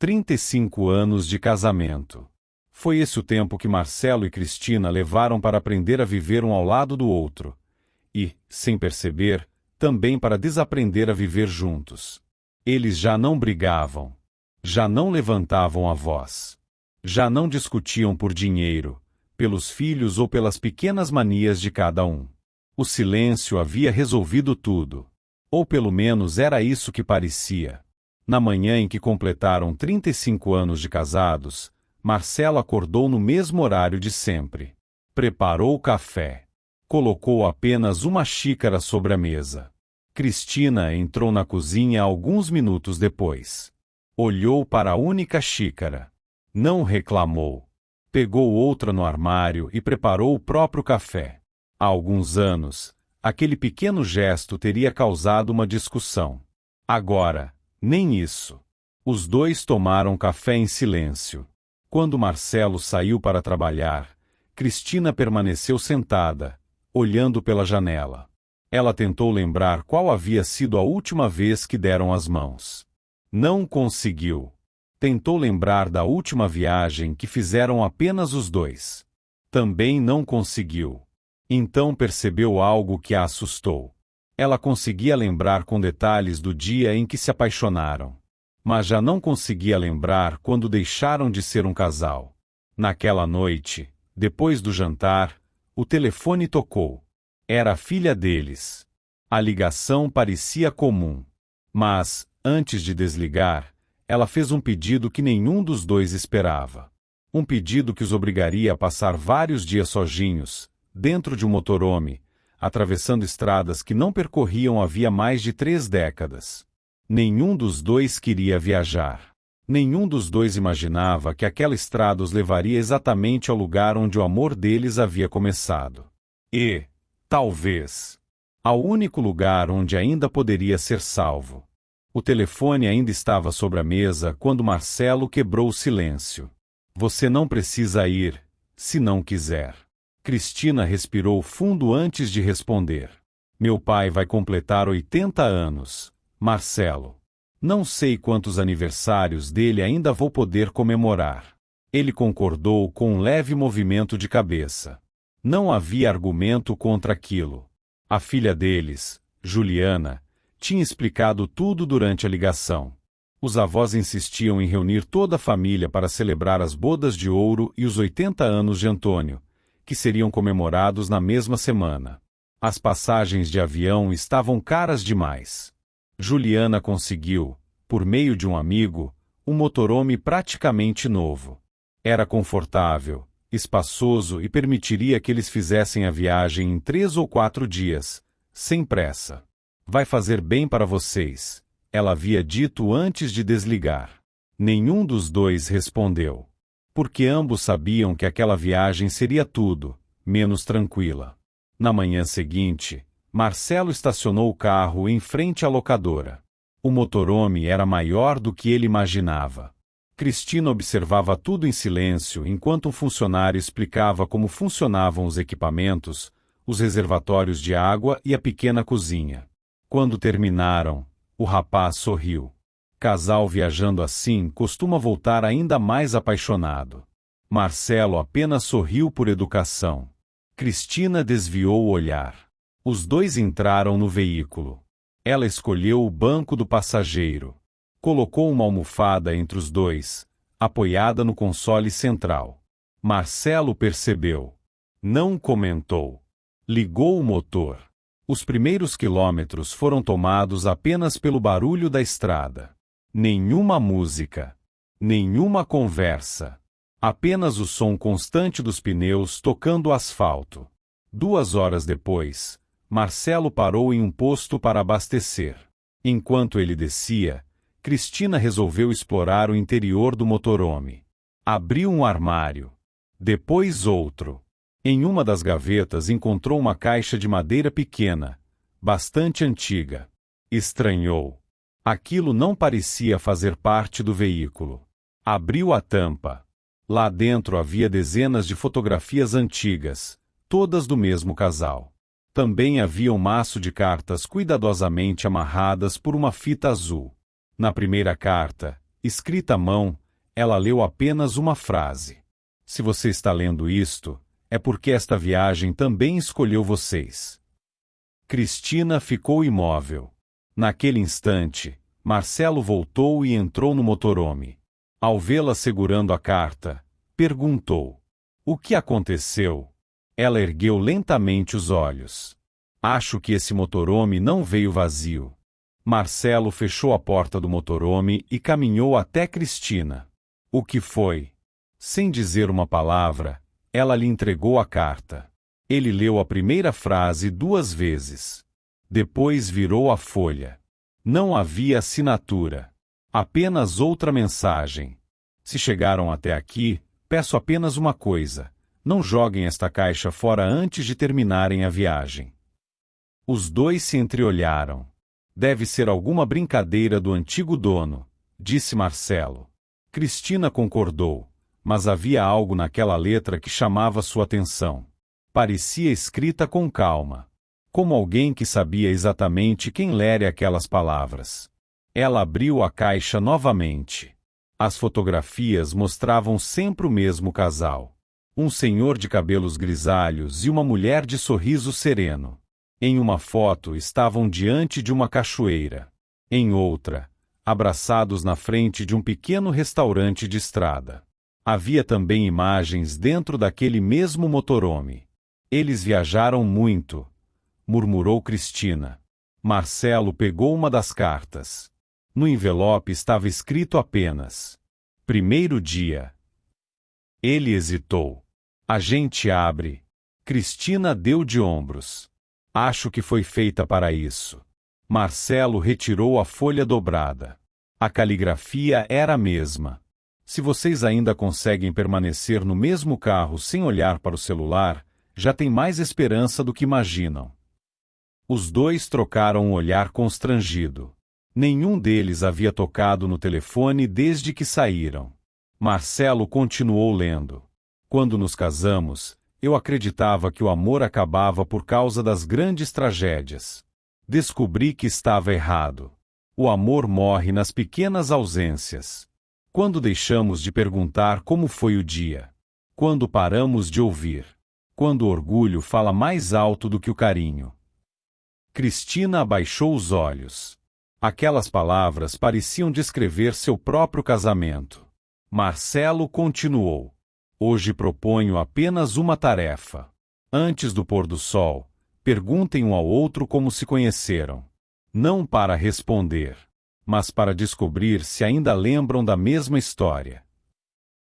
35 anos de casamento. Foi esse o tempo que Marcelo e Cristina levaram para aprender a viver um ao lado do outro. E, sem perceber, também para desaprender a viver juntos. Eles já não brigavam. Já não levantavam a voz. Já não discutiam por dinheiro, pelos filhos ou pelas pequenas manias de cada um. O silêncio havia resolvido tudo. Ou pelo menos era isso que parecia. Na manhã em que completaram 35 anos de casados, Marcelo acordou no mesmo horário de sempre. Preparou o café. Colocou apenas uma xícara sobre a mesa. Cristina entrou na cozinha alguns minutos depois. Olhou para a única xícara. Não reclamou. Pegou outra no armário e preparou o próprio café. Há alguns anos, aquele pequeno gesto teria causado uma discussão. Agora, nem isso. Os dois tomaram café em silêncio. Quando Marcelo saiu para trabalhar, Cristina permaneceu sentada, olhando pela janela. Ela tentou lembrar qual havia sido a última vez que deram as mãos. Não conseguiu. Tentou lembrar da última viagem que fizeram apenas os dois. Também não conseguiu. Então percebeu algo que a assustou. Ela conseguia lembrar com detalhes do dia em que se apaixonaram. Mas já não conseguia lembrar quando deixaram de ser um casal. Naquela noite, depois do jantar, o telefone tocou. Era a filha deles. A ligação parecia comum. Mas, antes de desligar, ela fez um pedido que nenhum dos dois esperava. Um pedido que os obrigaria a passar vários dias sozinhos, dentro de um motorhome, atravessando estradas que não percorriam havia mais de 3 décadas. Nenhum dos dois queria viajar. Nenhum dos dois imaginava que aquela estrada os levaria exatamente ao lugar onde o amor deles havia começado. E, talvez, ao único lugar onde ainda poderia ser salvo. O telefone ainda estava sobre a mesa quando Marcelo quebrou o silêncio. Você não precisa ir, se não quiser. Cristina respirou fundo antes de responder. Meu pai vai completar 80 anos. Marcelo. Não sei quantos aniversários dele ainda vou poder comemorar. Ele concordou com um leve movimento de cabeça. Não havia argumento contra aquilo. A filha deles, Juliana, tinha explicado tudo durante a ligação. Os avós insistiam em reunir toda a família para celebrar as bodas de ouro e os 80 anos de Antônio, que seriam comemorados na mesma semana. As passagens de avião estavam caras demais. Juliana conseguiu, por meio de um amigo, um motorhome praticamente novo. Era confortável, espaçoso e permitiria que eles fizessem a viagem em 3 ou 4 dias, sem pressa. Vai fazer bem para vocês, ela havia dito antes de desligar. Nenhum dos dois respondeu. Porque ambos sabiam que aquela viagem seria tudo, menos tranquila. Na manhã seguinte, Marcelo estacionou o carro em frente à locadora. O motorhome era maior do que ele imaginava. Cristina observava tudo em silêncio enquanto um funcionário explicava como funcionavam os equipamentos, os reservatórios de água e a pequena cozinha. Quando terminaram, o rapaz sorriu. Casal viajando assim costuma voltar ainda mais apaixonado. Marcelo apenas sorriu por educação. Cristina desviou o olhar. Os dois entraram no veículo. Ela escolheu o banco do passageiro. Colocou uma almofada entre os dois, apoiada no console central. Marcelo percebeu. Não comentou. Ligou o motor. Os primeiros quilômetros foram tomados apenas pelo barulho da estrada. Nenhuma música. Nenhuma conversa. Apenas o som constante dos pneus tocando o asfalto. 2 horas depois, Marcelo parou em um posto para abastecer. Enquanto ele descia, Cristina resolveu explorar o interior do motorhome. Abriu um armário. Depois outro. Em uma das gavetas encontrou uma caixa de madeira pequena, bastante antiga. Estranhou. Aquilo não parecia fazer parte do veículo. Abriu a tampa. Lá dentro havia dezenas de fotografias antigas, todas do mesmo casal. Também havia um maço de cartas cuidadosamente amarradas por uma fita azul. Na primeira carta, Escrita à mão, ela leu apenas uma frase. Se você está lendo isto, é porque esta viagem também escolheu vocês. Cristina ficou imóvel. Naquele instante, Marcelo voltou e entrou no motorhome. Ao vê-la segurando a carta, perguntou: "O que aconteceu?" Ela ergueu lentamente os olhos. "Acho que esse motorhome não veio vazio." Marcelo fechou a porta do motorhome e caminhou até Cristina. "O que foi?" Sem dizer uma palavra, ela lhe entregou a carta. Ele leu a primeira frase 2 vezes. Depois virou a folha. Não havia assinatura. Apenas outra mensagem. "Se chegaram até aqui, peço apenas uma coisa: não joguem esta caixa fora antes de terminarem a viagem." Os dois se entreolharam. "Deve ser alguma brincadeira do antigo dono", disse Marcelo. Cristina concordou, mas havia algo naquela letra que chamava sua atenção. Parecia escrita com calma, como alguém que sabia exatamente quem lera aquelas palavras. Ela abriu a caixa novamente. As fotografias mostravam sempre o mesmo casal. Um senhor de cabelos grisalhos e uma mulher de sorriso sereno. Em uma foto estavam diante de uma cachoeira. Em outra, abraçados na frente de um pequeno restaurante de estrada. Havia também imagens dentro daquele mesmo motorhome. "Eles viajaram muito", murmurou Cristina. Marcelo pegou uma das cartas. No envelope estava escrito apenas: "Primeiro dia." Ele hesitou. "A gente abre." Cristina deu de ombros. "Acho que foi feita para isso." Marcelo retirou a folha dobrada. A caligrafia era a mesma. "Se vocês ainda conseguem permanecer no mesmo carro sem olhar para o celular, já tem mais esperança do que imaginam." Os dois trocaram um olhar constrangido. Nenhum deles havia tocado no telefone desde que saíram. Marcelo continuou lendo. "Quando nos casamos, eu acreditava que o amor acabava por causa das grandes tragédias. Descobri que estava errado. O amor morre nas pequenas ausências. Quando deixamos de perguntar como foi o dia. Quando paramos de ouvir. Quando o orgulho fala mais alto do que o carinho." Cristina abaixou os olhos. Aquelas palavras pareciam descrever seu próprio casamento. Marcelo continuou: "Hoje proponho apenas uma tarefa. Antes do pôr do sol, perguntem um ao outro como se conheceram. Não para responder, mas para descobrir se ainda lembram da mesma história."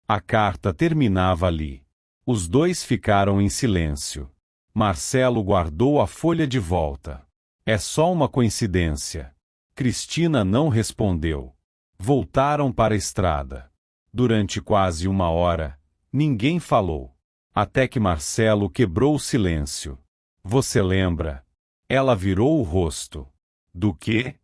A carta terminava ali. Os dois ficaram em silêncio. Marcelo guardou a folha de volta. "É só uma coincidência." Cristina não respondeu. Voltaram para a estrada. Durante quase 1 hora, ninguém falou. Até que Marcelo quebrou o silêncio. "Você lembra?" Ela virou o rosto. "Do quê?"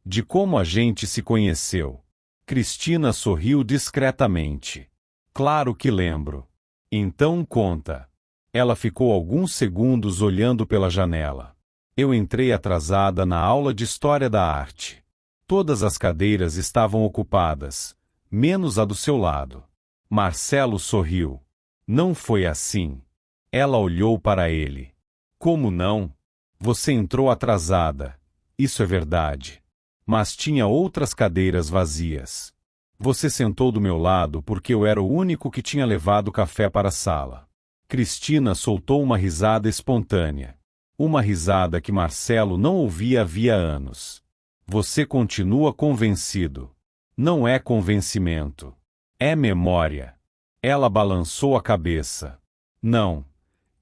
"De como a gente se conheceu." Cristina sorriu discretamente. "Claro que lembro." "Então conta." Ela ficou alguns segundos olhando pela janela. "Eu entrei atrasada na aula de História da Arte. Todas as cadeiras estavam ocupadas, menos a do seu lado." Marcelo sorriu. "Não foi assim." Ela olhou para ele. "Como não? Você entrou atrasada. Isso é verdade. Mas tinha outras cadeiras vazias. Você sentou do meu lado porque eu era o único que tinha levado café para a sala." Cristina soltou uma risada espontânea. Uma risada que Marcelo não ouvia havia anos. "Você continua convencido." "Não é convencimento. É memória." Ela balançou a cabeça. "Não.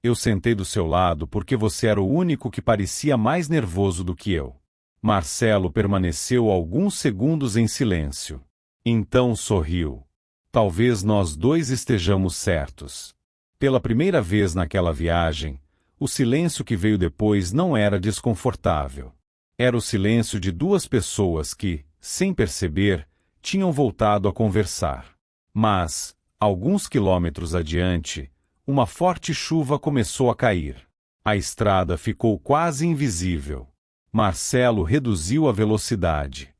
Eu sentei do seu lado porque você era o único que parecia mais nervoso do que eu." Marcelo permaneceu alguns segundos em silêncio. Então sorriu. "Talvez nós dois estejamos certos." Pela primeira vez naquela viagem, o silêncio que veio depois não era desconfortável. Era o silêncio de 2 pessoas que, sem perceber, tinham voltado a conversar. Mas, alguns quilômetros adiante, uma forte chuva começou a cair. A estrada ficou quase invisível. Marcelo reduziu a velocidade.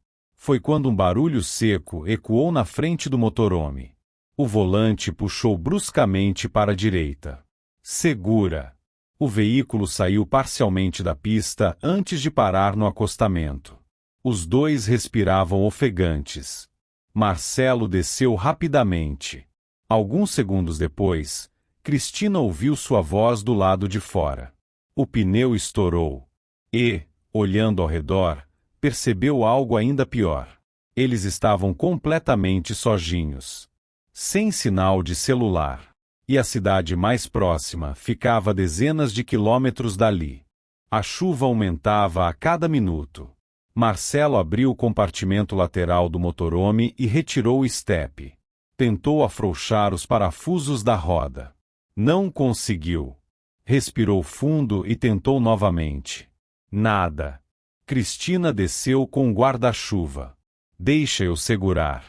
Foi quando um barulho seco ecoou na frente do motorhome. O volante puxou bruscamente para a direita. Segura! O veículo saiu parcialmente da pista antes de parar no acostamento. Os dois respiravam ofegantes. Marcelo desceu rapidamente. Alguns segundos depois, Cristina ouviu sua voz do lado de fora. O pneu estourou. E, olhando ao redor, percebeu algo ainda pior. Eles estavam completamente sozinhos. Sem sinal de celular. E a cidade mais próxima ficava a dezenas de quilômetros dali. A chuva aumentava a cada minuto. Marcelo abriu o compartimento lateral do motorhome e retirou o estepe. Tentou afrouxar os parafusos da roda. Não conseguiu. Respirou fundo e tentou novamente. Nada. Cristina desceu com um guarda-chuva. Deixa eu segurar.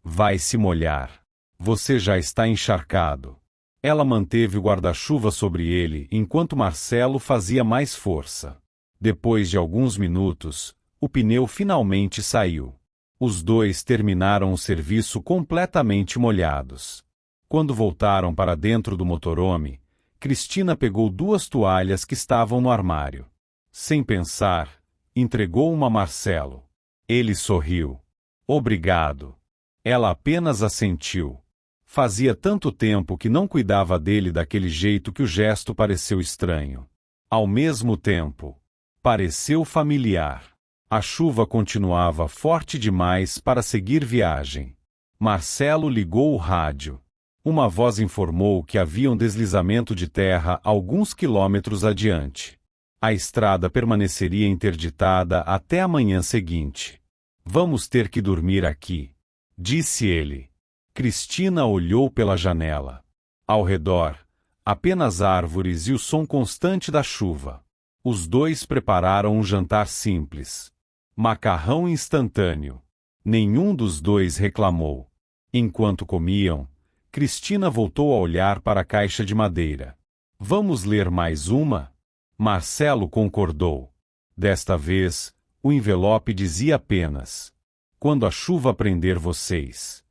Vai se molhar. Você já está encharcado. Ela manteve o guarda-chuva sobre ele enquanto Marcelo fazia mais força. Depois de alguns minutos, o pneu finalmente saiu. Os dois terminaram o serviço completamente molhados. Quando voltaram para dentro do motorhome, Cristina pegou 2 toalhas que estavam no armário. Sem pensar, entregou uma a Marcelo. Ele sorriu. Obrigado. Ela apenas assentiu. Fazia tanto tempo que não cuidava dele daquele jeito que o gesto pareceu estranho. Ao mesmo tempo, pareceu familiar. A chuva continuava forte demais para seguir viagem. Marcelo ligou o rádio. Uma voz informou que havia um deslizamento de terra alguns quilômetros adiante. A estrada permaneceria interditada até a manhã seguinte. Vamos ter que dormir aqui, disse ele. Cristina olhou pela janela. Ao redor, apenas árvores e o som constante da chuva. Os dois prepararam um jantar simples. Macarrão instantâneo. Nenhum dos dois reclamou. Enquanto comiam, Cristina voltou a olhar para a caixa de madeira. Vamos ler mais uma? Marcelo concordou. Desta vez, o envelope dizia apenas: quando a chuva prender vocês.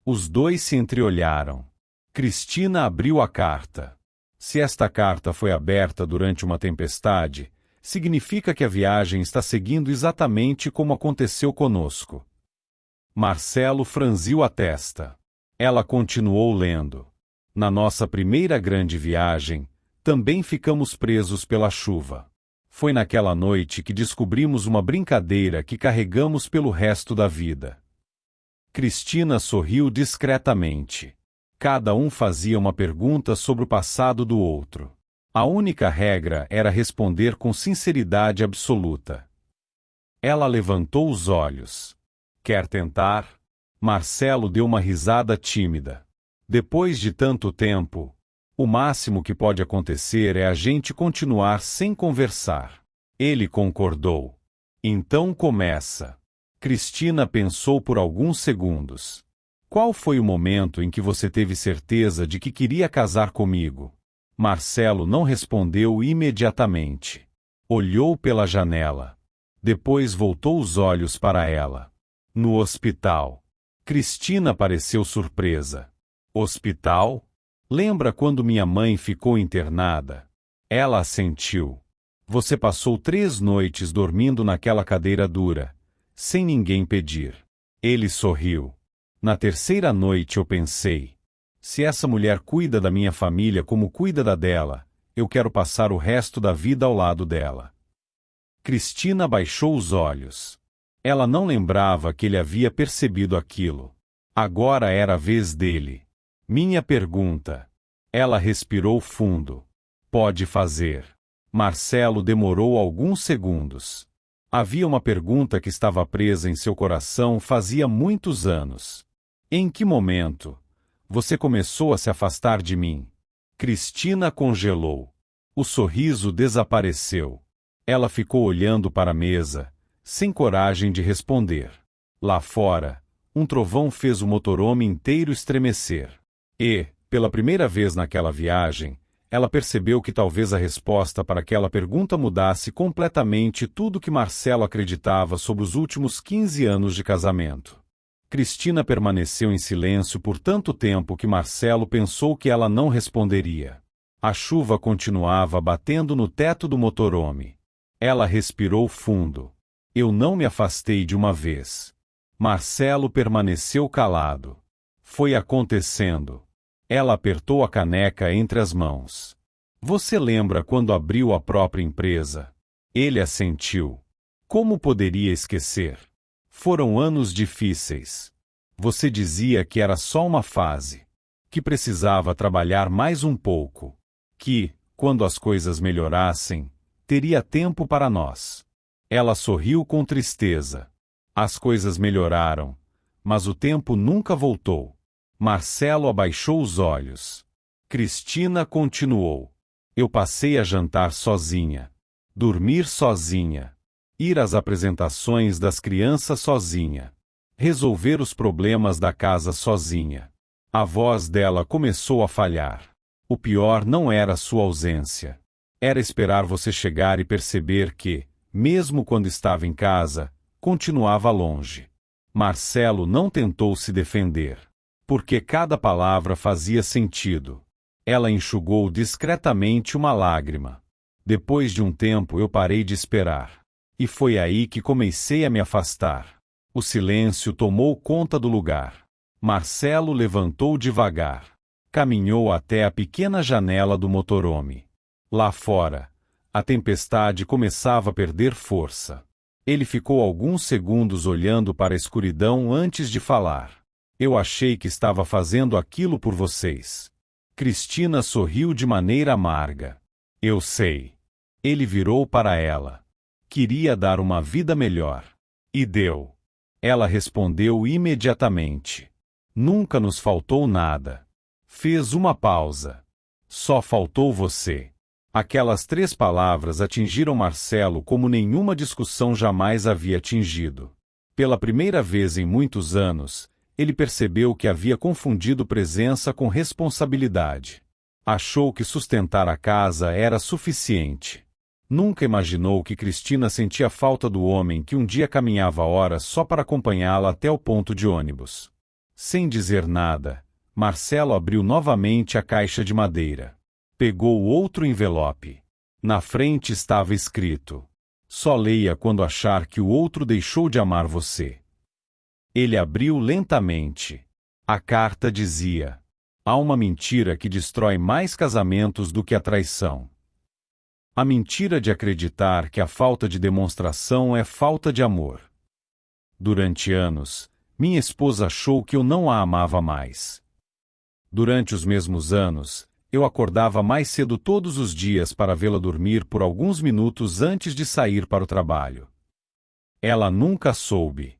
Os dois se entreolharam. Cristina abriu a carta. Se esta carta foi aberta durante uma tempestade, significa que a viagem está seguindo exatamente como aconteceu conosco. Marcelo franziu a testa. Ela continuou lendo. Na nossa primeira grande viagem, também ficamos presos pela chuva. Foi naquela noite que descobrimos uma brincadeira que carregamos pelo resto da vida. Cristina sorriu discretamente. Cada um fazia uma pergunta sobre o passado do outro. A única regra era responder com sinceridade absoluta. Ela levantou os olhos. Quer tentar? Marcelo deu uma risada tímida. Depois de tanto tempo, o máximo que pode acontecer é a gente continuar sem conversar. Ele concordou. Então começa. Cristina pensou por alguns segundos. Qual foi o momento em que você teve certeza de que queria casar comigo? Marcelo não respondeu imediatamente. Olhou pela janela. Depois voltou os olhos para ela. No hospital. Cristina pareceu surpresa. Hospital? Lembra quando minha mãe ficou internada? Ela assentiu. Você passou 3 noites dormindo naquela cadeira dura, sem ninguém pedir. Ele sorriu. Na terceira noite eu pensei: se essa mulher cuida da minha família como cuida da dela, eu quero passar o resto da vida ao lado dela. Cristina baixou os olhos. Ela não lembrava que ele havia percebido aquilo. Agora era a vez dele. Minha pergunta. Ela respirou fundo. Pode fazer. Marcelo demorou alguns segundos. Havia uma pergunta que estava presa em seu coração fazia muitos anos. Em que momento você começou a se afastar de mim? Cristina congelou. O sorriso desapareceu. Ela ficou olhando para a mesa, sem coragem de responder. Lá fora, um trovão fez o motorhome inteiro estremecer. E, pela primeira vez naquela viagem, ela percebeu que talvez a resposta para aquela pergunta mudasse completamente tudo que Marcelo acreditava sobre os últimos 15 anos de casamento. Cristina permaneceu em silêncio por tanto tempo que Marcelo pensou que ela não responderia. A chuva continuava batendo no teto do motorhome. Ela respirou fundo. Eu não me afastei de uma vez. Marcelo permaneceu calado. Foi acontecendo. Ela apertou a caneca entre as mãos. Você lembra quando abriu a própria empresa? Ele assentiu. Como poderia esquecer? Foram anos difíceis. Você dizia que era só uma fase. Que precisava trabalhar mais um pouco. Que, quando as coisas melhorassem, teria tempo para nós. Ela sorriu com tristeza. As coisas melhoraram, mas o tempo nunca voltou. Marcelo abaixou os olhos. Cristina continuou. Eu passei a jantar sozinha. Dormir sozinha. Ir às apresentações das crianças sozinha. Resolver os problemas da casa sozinha. A voz dela começou a falhar. O pior não era sua ausência. Era esperar você chegar e perceber que, mesmo quando estava em casa, continuava longe. Marcelo não tentou se defender. Porque cada palavra fazia sentido. Ela enxugou discretamente uma lágrima. Depois de um tempo eu parei de esperar. E foi aí que comecei a me afastar. O silêncio tomou conta do lugar. Marcelo levantou devagar. Caminhou até a pequena janela do motorhome. Lá fora, a tempestade começava a perder força. Ele ficou alguns segundos olhando para a escuridão antes de falar. Eu achei que estava fazendo aquilo por vocês. Cristina sorriu de maneira amarga. Eu sei. Ele virou para ela. Queria dar uma vida melhor. E deu. Ela respondeu imediatamente. Nunca nos faltou nada. Fez uma pausa. Só faltou você. Aquelas 3 palavras atingiram Marcelo como nenhuma discussão jamais havia atingido. Pela primeira vez em muitos anos, ele percebeu que havia confundido presença com responsabilidade. Achou que sustentar a casa era suficiente. Nunca imaginou que Cristina sentia falta do homem que um dia caminhava horas só para acompanhá-la até o ponto de ônibus. Sem dizer nada, Marcelo abriu novamente a caixa de madeira. Pegou outro envelope. Na frente estava escrito: só leia quando achar que o outro deixou de amar você. Ele abriu lentamente. A carta dizia: há uma mentira que destrói mais casamentos do que a traição. A mentira de acreditar que a falta de demonstração é falta de amor. Durante anos, minha esposa achou que eu não a amava mais. Durante os mesmos anos, eu acordava mais cedo todos os dias para vê-la dormir por alguns minutos antes de sair para o trabalho. Ela nunca soube.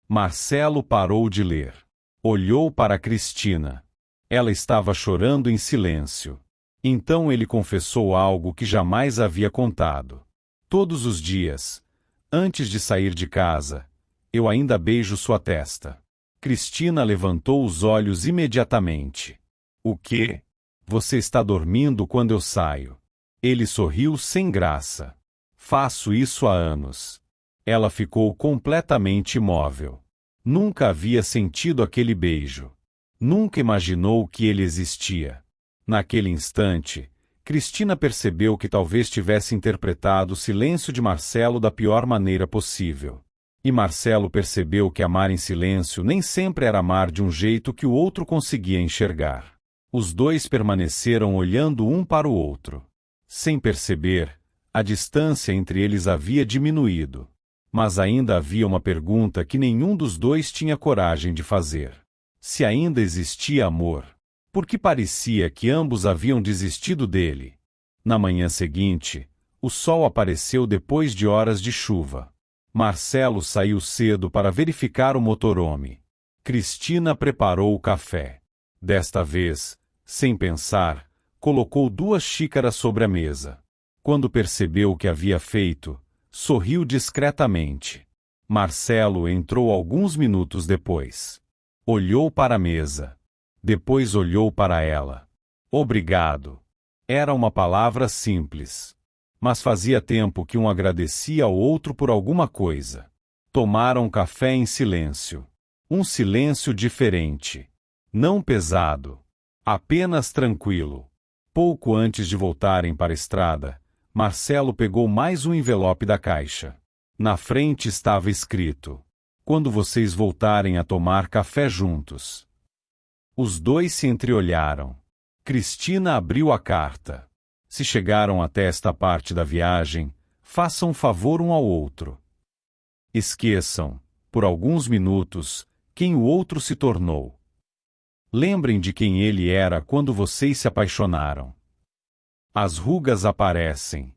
Marcelo parou de ler. Olhou para Cristina. Ela estava chorando em silêncio. Então ele confessou algo que jamais havia contado. Todos os dias, antes de sair de casa, eu ainda beijo sua testa. Cristina levantou os olhos imediatamente. O quê? Você está dormindo quando eu saio. Ele sorriu sem graça. Faço isso há anos. Ela ficou completamente imóvel. Nunca havia sentido aquele beijo. Nunca imaginou que ele existia. Naquele instante, Cristina percebeu que talvez tivesse interpretado o silêncio de Marcelo da pior maneira possível. E Marcelo percebeu que amar em silêncio nem sempre era amar de um jeito que o outro conseguia enxergar. Os dois permaneceram olhando um para o outro. Sem perceber, a distância entre eles havia diminuído. Mas ainda havia uma pergunta que nenhum dos dois tinha coragem de fazer. Se ainda existia amor, por que parecia que ambos haviam desistido dele? Na manhã seguinte, o sol apareceu depois de horas de chuva. Marcelo saiu cedo para verificar o motorhome. Cristina preparou o café. Desta vez, sem pensar, colocou 2 xícaras sobre a mesa. Quando percebeu o que havia feito, sorriu discretamente. Marcelo entrou alguns minutos depois. Olhou para a mesa. Depois olhou para ela. Obrigado. Era uma palavra simples. Mas fazia tempo que um agradecia ao outro por alguma coisa. Tomaram café em silêncio. Um silêncio diferente. Não pesado. Apenas tranquilo. Pouco antes de voltarem para a estrada, Marcelo pegou mais um envelope da caixa. Na frente estava escrito: "Quando vocês voltarem a tomar café juntos." Os dois se entreolharam. Cristina abriu a carta. Se chegaram até esta parte da viagem, façam um favor um ao outro. Esqueçam, por alguns minutos, quem o outro se tornou. Lembrem de quem ele era quando vocês se apaixonaram. As rugas aparecem.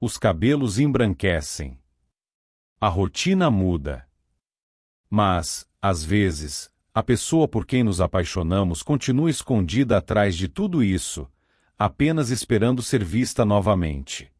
Os cabelos embranquecem. A rotina muda. Mas, às vezes, a pessoa por quem nos apaixonamos continua escondida atrás de tudo isso, apenas esperando ser vista novamente.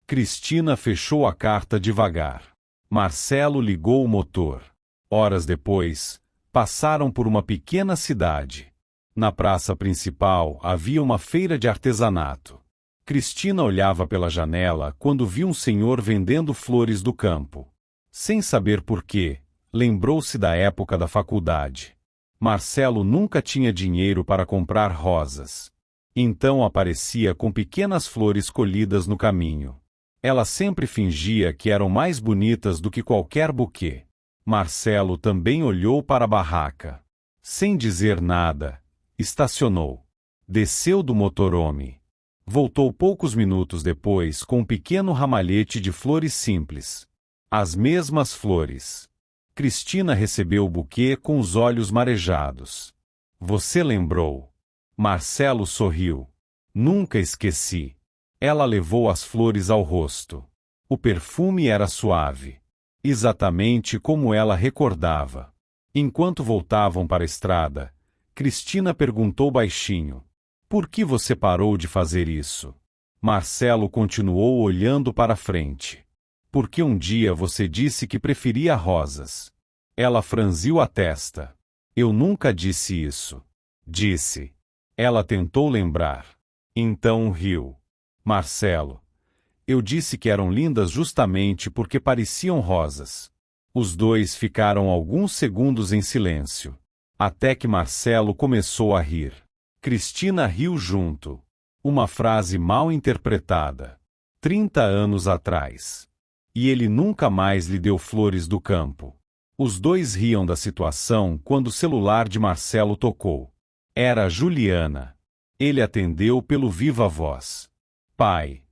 Cristina fechou a carta devagar. Marcelo ligou o motor. Horas depois, passaram por uma pequena cidade. Na praça principal havia uma feira de artesanato. Cristina olhava pela janela quando viu um senhor vendendo flores do campo. Sem saber por quê, lembrou-se da época da faculdade. Marcelo nunca tinha dinheiro para comprar rosas. Então aparecia com pequenas flores colhidas no caminho. Ela sempre fingia que eram mais bonitas do que qualquer buquê. Marcelo também olhou para a barraca. Sem dizer nada, estacionou. Desceu do motorhome. Voltou poucos minutos depois com um pequeno ramalhete de flores simples. As mesmas flores. Cristina recebeu o buquê com os olhos marejados. Você lembrou? Marcelo sorriu. Nunca esqueci. Ela levou as flores ao rosto. O perfume era suave. Exatamente como ela recordava. Enquanto voltavam para a estrada, Cristina perguntou baixinho: "Por que você parou de fazer isso?" Marcelo continuou olhando para frente. "Porque um dia você disse que preferia rosas." Ela franziu a testa. "Eu nunca disse isso." "Disse." Ela tentou lembrar. Então riu. "Marcelo, eu disse que eram lindas justamente porque pareciam rosas." Os dois ficaram alguns segundos em silêncio. Até que Marcelo começou a rir. Cristina riu junto. Uma frase mal interpretada. 30 anos atrás. E ele nunca mais lhe deu flores do campo. Os dois riam da situação quando o celular de Marcelo tocou. Era Juliana. Ele atendeu pelo viva voz. "Pai,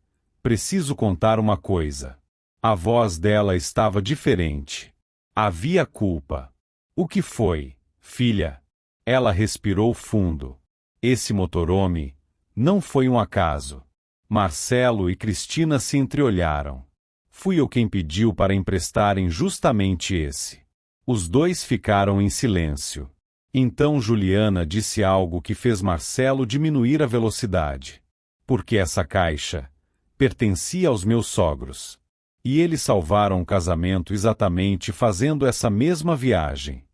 preciso contar uma coisa." A voz dela estava diferente. Havia culpa. "O que foi, filha?" Ela respirou fundo. "Esse motorhome não foi um acaso." Marcelo e Cristina se entreolharam. "Fui eu quem pediu para emprestarem justamente esse." Os dois ficaram em silêncio. Então Juliana disse algo que fez Marcelo diminuir a velocidade. "Porque essa caixa pertencia aos meus sogros. E eles salvaram o casamento exatamente fazendo essa mesma viagem."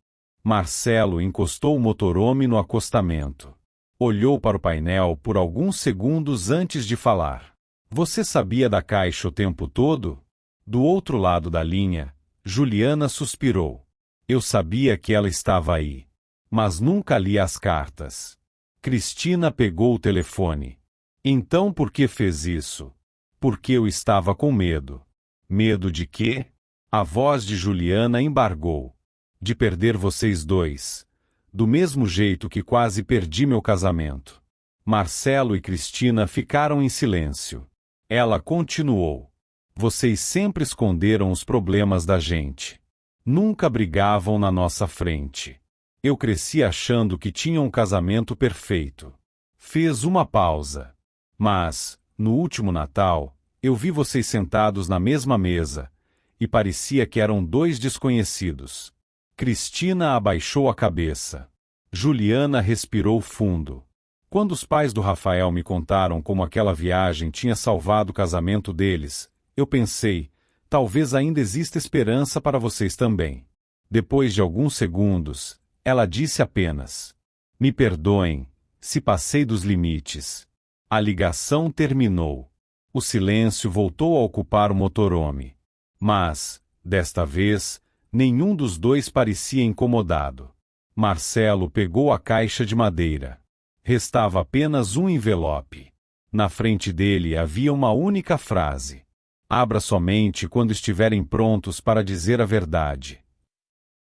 Marcelo encostou o motorhome no acostamento. Olhou para o painel por alguns segundos antes de falar. "Você sabia da caixa o tempo todo?" Do outro lado da linha, Juliana suspirou. "Eu sabia que ela estava aí. Mas nunca li as cartas." Cristina pegou o telefone. "Então por que fez isso?" "Porque eu estava com medo." "Medo de quê?" A voz de Juliana embargou. "De perder vocês dois. Do mesmo jeito que quase perdi meu casamento." Marcelo e Cristina ficaram em silêncio. Ela continuou. "Vocês sempre esconderam os problemas da gente. Nunca brigavam na nossa frente. Eu cresci achando que tinha um casamento perfeito." Fez uma pausa. "Mas, no último Natal, eu vi vocês sentados na mesma mesa, e parecia que eram dois desconhecidos." Cristina abaixou a cabeça. Juliana respirou fundo. "Quando os pais do Rafael me contaram como aquela viagem tinha salvado o casamento deles, eu pensei, talvez ainda exista esperança para vocês também." Depois de alguns segundos, ela disse apenas: "Me perdoem, se passei dos limites." A ligação terminou. O silêncio voltou a ocupar o motorhome. Mas, desta vez, nenhum dos dois parecia incomodado. Marcelo pegou a caixa de madeira. Restava apenas um envelope. Na frente dele havia uma única frase: abra somente quando estiverem prontos para dizer a verdade.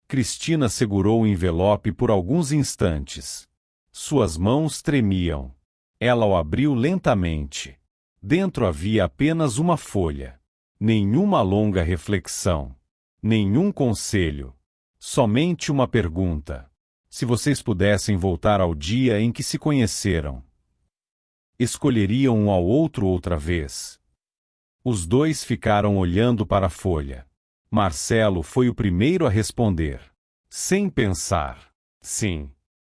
Cristina segurou o envelope por alguns instantes. Suas mãos tremiam. Ela o abriu lentamente. Dentro havia apenas uma folha. Nenhuma longa reflexão. Nenhum conselho. Somente uma pergunta. Se vocês pudessem voltar ao dia em que se conheceram, escolheriam um ao outro outra vez? Os dois ficaram olhando para a folha. Marcelo foi o primeiro a responder. Sem pensar. Sim.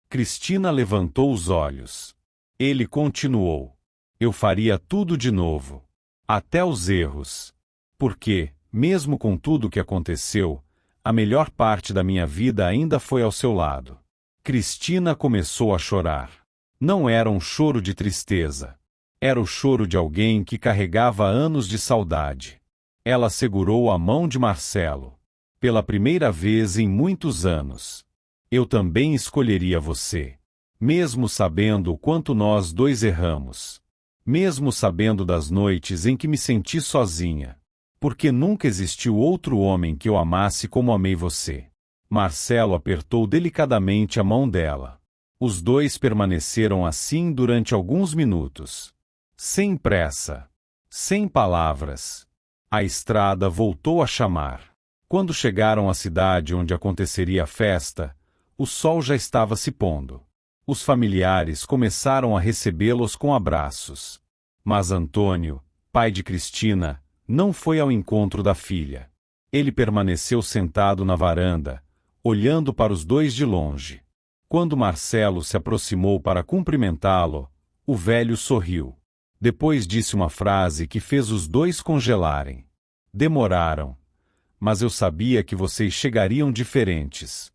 Cristina levantou os olhos. Ele continuou. Eu faria tudo de novo. Até os erros. Porque, mesmo com tudo o que aconteceu, a melhor parte da minha vida ainda foi ao seu lado. Cristina começou a chorar. Não era um choro de tristeza. Era o choro de alguém que carregava anos de saudade. Ela segurou a mão de Marcelo. Pela primeira vez em muitos anos. Eu também escolheria você. Mesmo sabendo o quanto nós dois erramos. Mesmo sabendo das noites em que me senti sozinha. Porque nunca existiu outro homem que eu amasse como amei você. Marcelo apertou delicadamente a mão dela. Os dois permaneceram assim durante alguns minutos. Sem pressa. Sem palavras. A estrada voltou a chamar. Quando chegaram à cidade onde aconteceria a festa, o sol já estava se pondo. Os familiares começaram a recebê-los com abraços. Mas Antônio, pai de Cristina, não foi ao encontro da filha. Ele permaneceu sentado na varanda, olhando para os dois de longe. Quando Marcelo se aproximou para cumprimentá-lo, o velho sorriu. Depois disse uma frase que fez os dois congelarem. Demoraram. Mas eu sabia que vocês chegariam diferentes.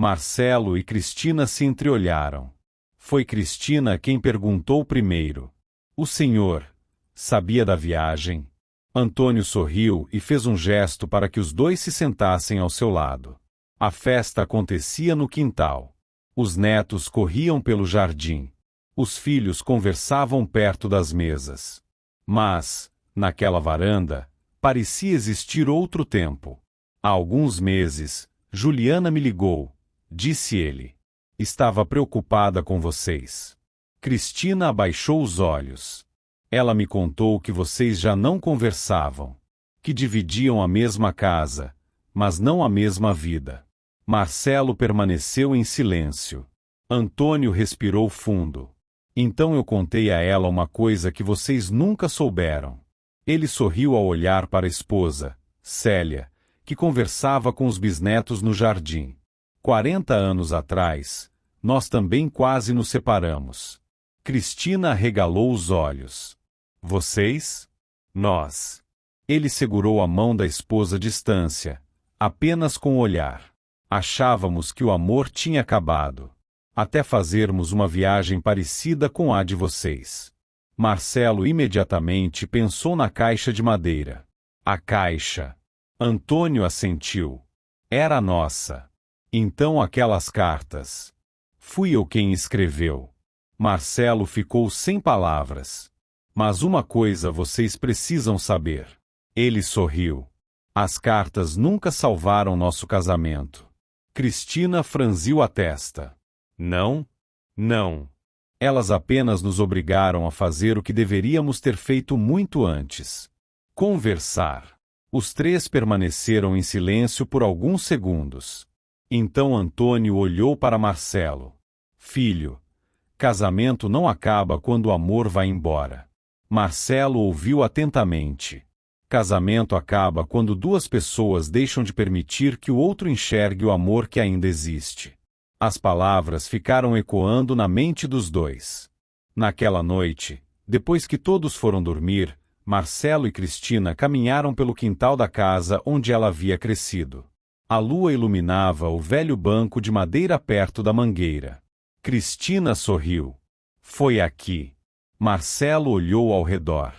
Marcelo e Cristina se entreolharam. Foi Cristina quem perguntou primeiro. O senhor sabia da viagem? Antônio sorriu e fez um gesto para que os dois se sentassem ao seu lado. A festa acontecia no quintal. Os netos corriam pelo jardim. Os filhos conversavam perto das mesas. Mas, naquela varanda, parecia existir outro tempo. Há alguns meses, Juliana me ligou, disse ele. Estava preocupada com vocês. Cristina abaixou os olhos. Ela me contou que vocês já não conversavam, que dividiam a mesma casa, mas não a mesma vida. Marcelo permaneceu em silêncio. Antônio respirou fundo. Então eu contei a ela uma coisa que vocês nunca souberam. Ele sorriu ao olhar para a esposa, Célia, que conversava com os bisnetos no jardim. 40 anos atrás, nós também quase nos separamos. Cristina arregalou os olhos. Vocês? Nós. Ele segurou a mão da esposa à distância, apenas com o olhar. Achávamos que o amor tinha acabado. Até fazermos uma viagem parecida com a de vocês. Marcelo imediatamente pensou na caixa de madeira. A caixa. Antônio assentiu. Era nossa. Então aquelas cartas. Fui eu quem escreveu. Marcelo ficou sem palavras. Mas uma coisa vocês precisam saber. Ele sorriu. As cartas nunca salvaram nosso casamento. Cristina franziu a testa. Não? Não. Elas apenas nos obrigaram a fazer o que deveríamos ter feito muito antes. Conversar. Os três permaneceram em silêncio por alguns segundos. Então Antônio olhou para Marcelo. Filho, casamento não acaba quando o amor vai embora. Marcelo ouviu atentamente. Casamento acaba quando duas pessoas deixam de permitir que o outro enxergue o amor que ainda existe. As palavras ficaram ecoando na mente dos dois. Naquela noite, depois que todos foram dormir, Marcelo e Cristina caminharam pelo quintal da casa onde ela havia crescido. A lua iluminava o velho banco de madeira perto da mangueira. Cristina sorriu. Foi aqui. Marcelo olhou ao redor.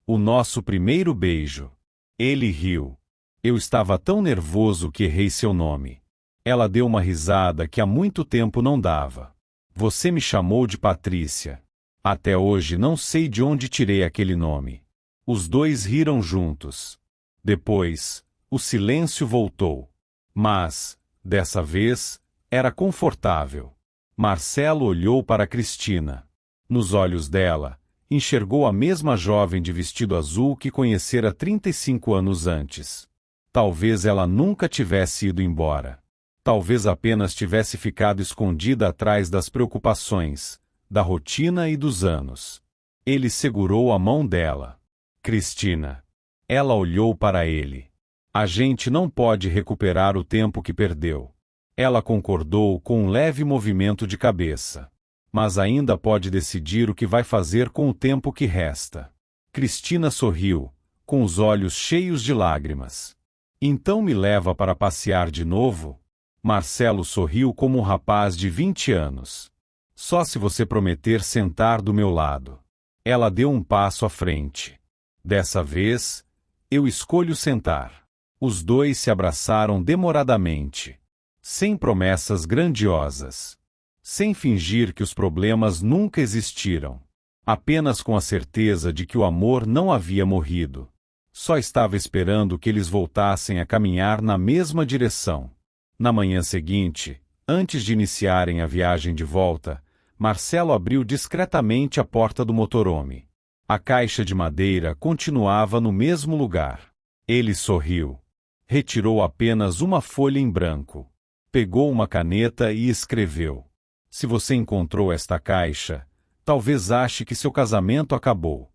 O nosso primeiro beijo. Ele riu. Eu estava tão nervoso que errei seu nome. Ela deu uma risada que há muito tempo não dava. Você me chamou de Patrícia. Até hoje não sei de onde tirei aquele nome. Os dois riram juntos. Depois, o silêncio voltou. Mas, dessa vez, era confortável. Marcelo olhou para Cristina. Nos olhos dela, enxergou a mesma jovem de vestido azul que conhecera 35 anos antes. Talvez ela nunca tivesse ido embora. Talvez apenas tivesse ficado escondida atrás das preocupações, da rotina e dos anos. Ele segurou a mão dela. Cristina. Ela olhou para ele. A gente não pode recuperar o tempo que perdeu. Ela concordou com um leve movimento de cabeça. Mas ainda pode decidir o que vai fazer com o tempo que resta. Cristina sorriu, com os olhos cheios de lágrimas. Então me leva para passear de novo? Marcelo sorriu como um rapaz de 20 anos. Só se você prometer sentar do meu lado. Ela deu um passo à frente. Dessa vez, eu escolho sentar. Os dois se abraçaram demoradamente. Sem promessas grandiosas. Sem fingir que os problemas nunca existiram. Apenas com a certeza de que o amor não havia morrido. Só estava esperando que eles voltassem a caminhar na mesma direção. Na manhã seguinte, antes de iniciarem a viagem de volta, Marcelo abriu discretamente a porta do motorhome. A caixa de madeira continuava no mesmo lugar. Ele sorriu. Retirou apenas uma folha em branco. Pegou uma caneta e escreveu. Se você encontrou esta caixa, talvez ache que seu casamento acabou.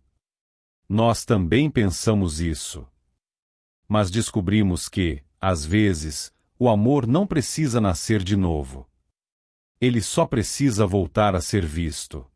Nós também pensamos isso. Mas descobrimos que, às vezes, o amor não precisa nascer de novo. Ele só precisa voltar a ser visto.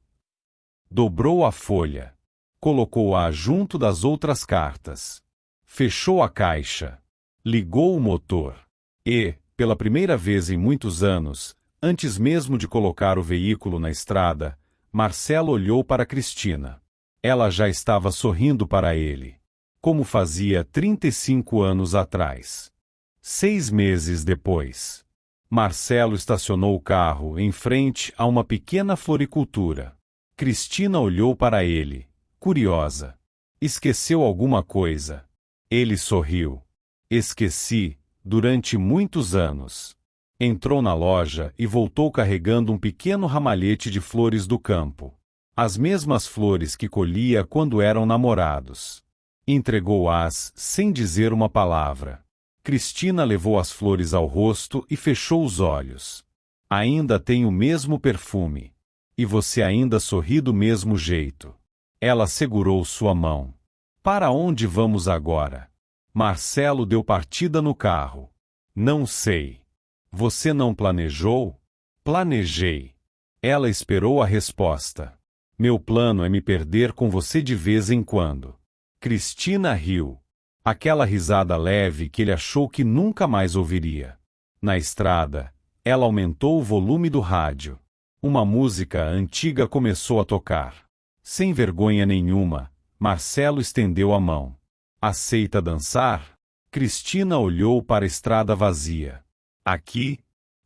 Dobrou a folha. Colocou-a junto das outras cartas. Fechou a caixa. Ligou o motor. E, pela primeira vez em muitos anos, antes mesmo de colocar o veículo na estrada, Marcelo olhou para Cristina. Ela já estava sorrindo para ele. Como fazia 35 anos atrás. 6 meses depois. Marcelo estacionou o carro em frente a uma pequena floricultura. Cristina olhou para ele, curiosa. Esqueceu alguma coisa? Ele sorriu. Esqueci, durante muitos anos. Entrou na loja e voltou carregando um pequeno ramalhete de flores do campo. As mesmas flores que colhia quando eram namorados. Entregou-as sem dizer uma palavra. Cristina levou as flores ao rosto e fechou os olhos. Ainda tem o mesmo perfume. E você ainda sorri do mesmo jeito. Ela segurou sua mão. Para onde vamos agora? Marcelo deu partida no carro. Não sei. Você não planejou? Planejei. Ela esperou a resposta. Meu plano é me perder com você de vez em quando. Cristina riu. Aquela risada leve que ele achou que nunca mais ouviria. Na estrada, ela aumentou o volume do rádio. Uma música antiga começou a tocar. Sem vergonha nenhuma, Marcelo estendeu a mão. Aceita dançar? Cristina olhou para a estrada vazia. Aqui?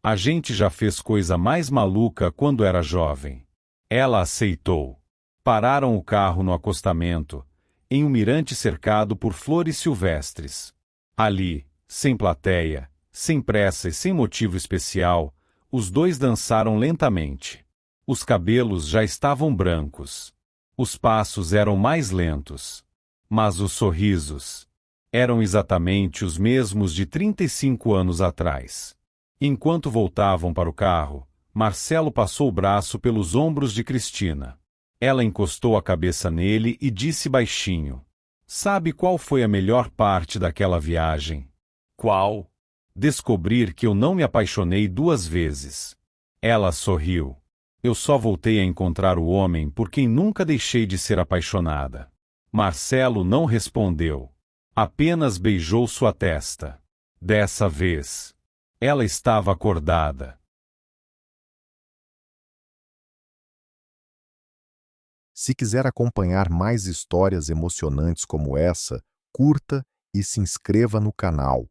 A gente já fez coisa mais maluca quando era jovem. Ela aceitou. Pararam o carro no acostamento, em um mirante cercado por flores silvestres. Ali, sem plateia, sem pressa e sem motivo especial, os dois dançaram lentamente. Os cabelos já estavam brancos. Os passos eram mais lentos. Mas os sorrisos eram exatamente os mesmos de 35 anos atrás. Enquanto voltavam para o carro, Marcelo passou o braço pelos ombros de Cristina. Ela encostou a cabeça nele e disse baixinho. Sabe qual foi a melhor parte daquela viagem? Qual? Descobrir que eu não me apaixonei 2 vezes. Ela sorriu. Eu só voltei a encontrar o homem por quem nunca deixei de ser apaixonada. Marcelo não respondeu. Apenas beijou sua testa. Dessa vez, ela estava acordada. Se quiser acompanhar mais histórias emocionantes como essa, curta e se inscreva no canal.